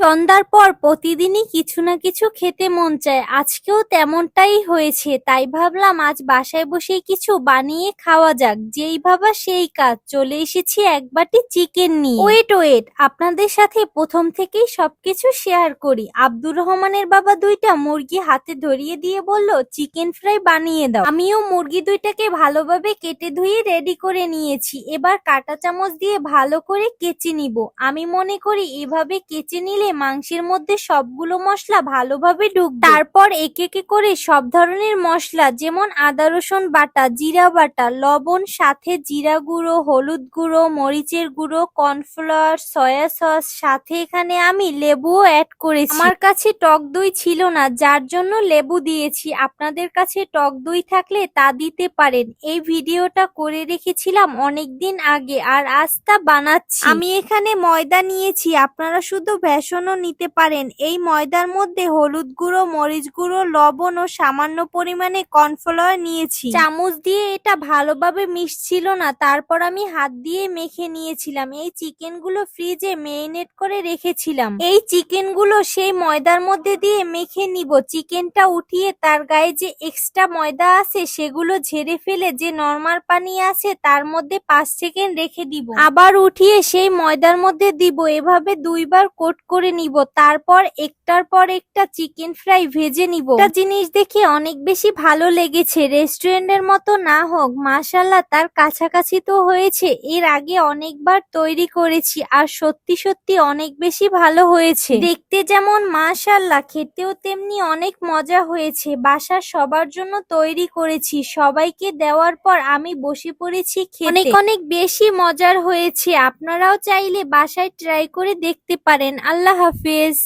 সন্ধ্যার পর প্রতিদিনই কিছু না কিছু খেতে মন চায়, আজকেও তেমনটাই হয়েছে। তাই ভাবলাম আজ বাসায় বসেই কিছু বানিয়ে খাওয়া যাক। যেই ভাবা সেই কাজ, চলে এসেছি এক বাটি চিকেন নিয়ে। ওয়েট ওয়েট, আপনাদের সাথে প্রথম থেকেই সবকিছু শেয়ার করি। আব্দুর রহমানের বাবা দুইটা মুরগি হাতে ধরিয়ে দিয়ে বলল চিকেন ফ্রাই বানিয়ে দাও। আমিও মুরগি দুইটাকে ভালোভাবে কেটে ধুয়ে রেডি করে নিয়েছি। এবার কাঁটা চামচ দিয়ে ভালো করে কেচে নিব। আমি মনে করি এভাবে কেচে নিলে মাংসের মধ্যে সবগুলো মশলা ভালোভাবে ঢুকবে। তারপর একে একে করে সব ধরনের মশলা, যেমন আদা রসুন বাটা, জিরা বাটা, লবণ, সাথে জিরা গুঁড়ো, হলুদ গুঁড়ো, মরিচের গুঁড়ো, কর্নফ্লাওয়ার, সয়া সস, সাথে এখানে আমি লেবুও অ্যাড করেছি। আমার কাছে টক দই ছিল না, যার জন্য লেবু দিয়েছি। আপনাদের কাছে টক দই থাকলে তা দিতে পারেন। এই ভিডিওটা করে রেখেছিলাম অনেকদিন আগে, আর আজ তা বানাচ্ছি। আমি এখানে ময়দা নিয়েছি, আপনারা শুধু বেসনও নিতে পারেন। এই ময়দার মধ্যে হলুদ গুঁড়ো, মরিচ গুঁড়ো, লবণ ও সামান্য পরিমাণে কর্নফ্লাওয়ার নিয়েছি। চামচ দিয়ে এটা ভালোভাবে মিশছিল না, তারপর আমি হাত দিয়ে মেখে নিয়েছিলাম। এই চিকেনগুলো ফ্রিজে মেরিনেট করে রেখেছিলাম। এই চিকেনগুলো সেই ময়দার মধ্যে দিয়ে মেখে নিব। চিকেনটা উঠিয়ে তার গায়ে যে এক্সট্রা ময়দা আছে সেগুলো ঝেড়ে ফেলে যে নরমাল পানি আছে তার মধ্যে 5 সেকেন্ড রেখে দিব। আবার উঠিয়ে সেই ময়দার মধ্যে দিব। এভাবে দুইবার কোট করে নিব। তারপর একটার পর একটা চিকেন ফ্রাই ভেজে নিব। একটা জিনিস দেখে অনেক বেশি ভালো লেগেছে, রেস্টুরেন্টের মতো না হোক, মাশাআল্লাহ তার কাছাকাছি তো হয়েছে। এর আগে অনেকবার তৈরি করেছি আর সত্যি সত্যি অনেক বেশি ভালো হয়েছে। দেখতে যেমন মাশাআল্লাহ, খেতেও তেমনি অনেক মজা হয়েছে। বাসার সবার জন্য তৈরি করেছি। সবাইকে দেওয়ার পর আমি বসে পড়েছি খেতে। অনেক অনেক বেশি মজার হয়েছে। আপনারাও চাইলে বাসায় ট্রাই করে দেখতে পারেন। আল্লাহ হাফেজ।